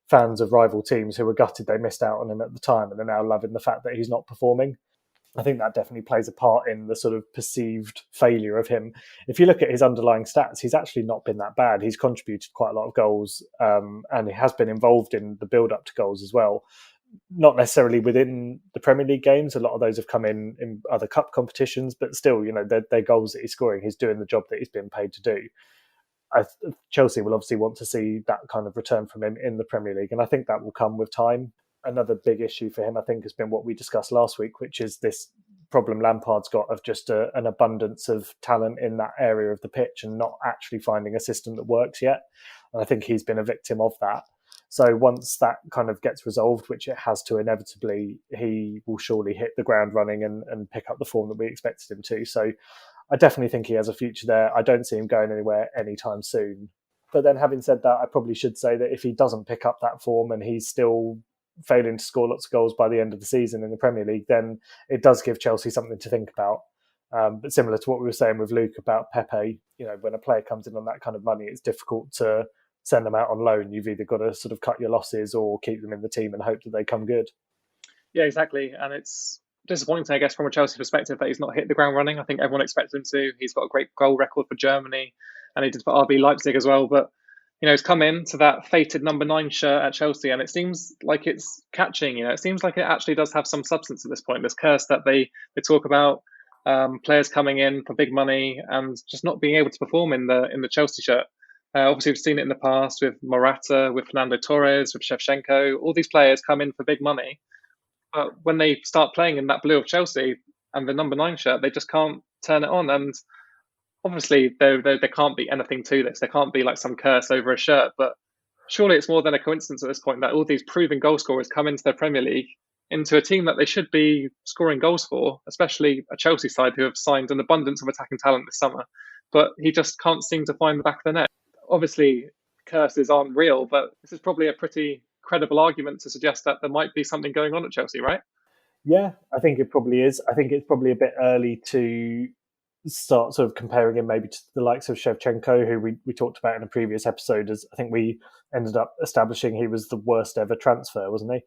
Speaker 3: fans of rival teams who were gutted they missed out on him at the time and are now loving the fact that he's not performing. I think that definitely plays a part in the sort of perceived failure of him. If you look at his underlying stats, he's actually not been that bad. He's contributed quite a lot of goals, and he has been involved in the build-up to goals as well. Not necessarily within the Premier League games. A lot of those have come in other cup competitions, but still, they're goals that he's scoring. He's doing the job that he's been paid to do. Chelsea will obviously want to see that kind of return from him in the Premier League, and I think that will come with time. another big issue for him, I think, has been what we discussed last week, which is this problem Lampard's got of just an abundance of talent in that area of the pitch and not actually finding a system that works yet. And I think he's been a victim of that. So once that kind of gets resolved, which it has to inevitably, he will surely hit the ground running and pick up the form that we expected him to. So I definitely think he has a future there. I don't see him going anywhere anytime soon. But then having said that, I probably should say that if he doesn't pick up that form and he's still failing to score lots of goals by the end of the season in the Premier League, then it does give Chelsea something to think about. But similar to what we were saying with Luke about Pepe, when a player comes in on that kind of money, it's difficult to send them out on loan. You've either got to sort of cut your losses or keep them in the team and hope that they come good.
Speaker 2: Yeah, exactly. And it's disappointing, I guess, from a Chelsea perspective that he's not hit the ground running. I think everyone expected him to. He's got a great goal record for Germany, and he did for RB Leipzig as well. But he's come in to that fated number 9 shirt at Chelsea, and it seems like it's catching. It seems like it actually does have some substance at this point. This curse that they talk about, players coming in for big money and just not being able to perform in the Chelsea shirt. Obviously, we've seen it in the past with Morata, with Fernando Torres, with Shevchenko. All these players come in for big money, but when they start playing in that blue of Chelsea and the number 9 shirt, they just can't turn it on. And obviously, there can't be anything to this. There can't be like some curse over a shirt. But surely it's more than a coincidence at this point that all these proven goal scorers come into the Premier League, into a team that they should be scoring goals for, especially a Chelsea side who have signed an abundance of attacking talent this summer. But he just can't seem to find the back of the net. Obviously, curses aren't real, but this is probably a pretty credible argument to suggest that there might be something going on at Chelsea, right?
Speaker 3: Yeah, I think it probably is. I think it's probably a bit early to start sort of comparing him maybe to the likes of Shevchenko, who we talked about in a previous episode, as I think we ended up establishing he was the worst ever transfer, wasn't he?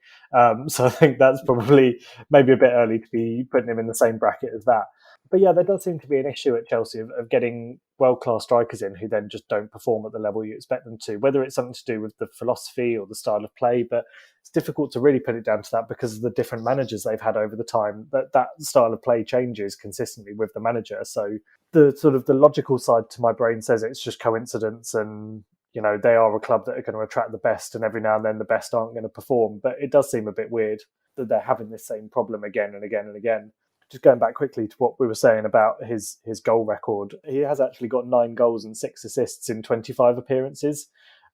Speaker 3: So I think that's probably maybe a bit early to be putting him in the same bracket as that. But yeah, there does seem to be an issue at Chelsea of getting world-class strikers in who then just don't perform at the level you expect them to, whether it's something to do with the philosophy or the style of play. But it's difficult to really put it down to that because of the different managers they've had over the time. That style of play changes consistently with the manager. So the sort of the logical side to my brain says it's just coincidence and, they are a club that are going to attract the best and every now and then the best aren't going to perform. But it does seem a bit weird that they're having this same problem again and again and again. Just going back quickly to what we were saying about his goal record, he has actually got 9 goals and 6 assists in 25 appearances.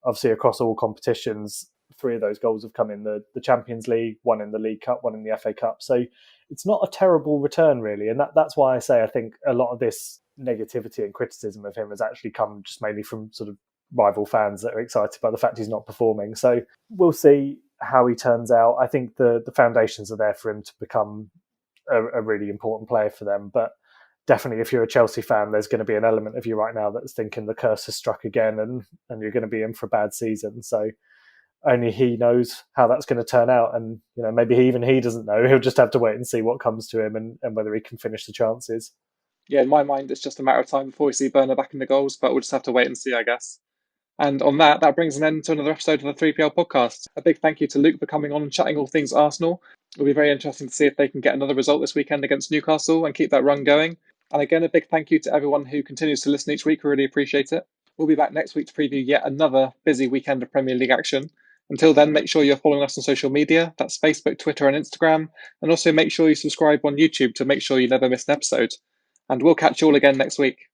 Speaker 3: Obviously, across all competitions, 3 of those goals have come in the Champions League, 1 in the League Cup, 1 in the FA Cup. So it's not a terrible return, really. And that's why I say I think a lot of this negativity and criticism of him has actually come just mainly from sort of rival fans that are excited by the fact he's not performing. So we'll see how he turns out. I think the foundations are there for him to become a really important player for them. But definitely, if you're a Chelsea fan, there's going to be an element of you right now that's thinking the curse has struck again and you're going to be in for a bad season. So only he knows how that's going to turn out. And, maybe even he doesn't know. He'll just have to wait and see what comes to him and whether he can finish the chances.
Speaker 2: Yeah, in my mind, it's just a matter of time before we see Burner back in the goals, but we'll just have to wait and see, I guess. And on that brings an end to another episode of the 3PL podcast. A big thank you to Luke for coming on and chatting all things Arsenal. It'll be very interesting to see if they can get another result this weekend against Newcastle and keep that run going. And again, a big thank you to everyone who continues to listen each week. We really appreciate it. We'll be back next week to preview yet another busy weekend of Premier League action. Until then, make sure you're following us on social media. That's Facebook, Twitter and Instagram. And also make sure you subscribe on YouTube to make sure you never miss an episode. And we'll catch you all again next week.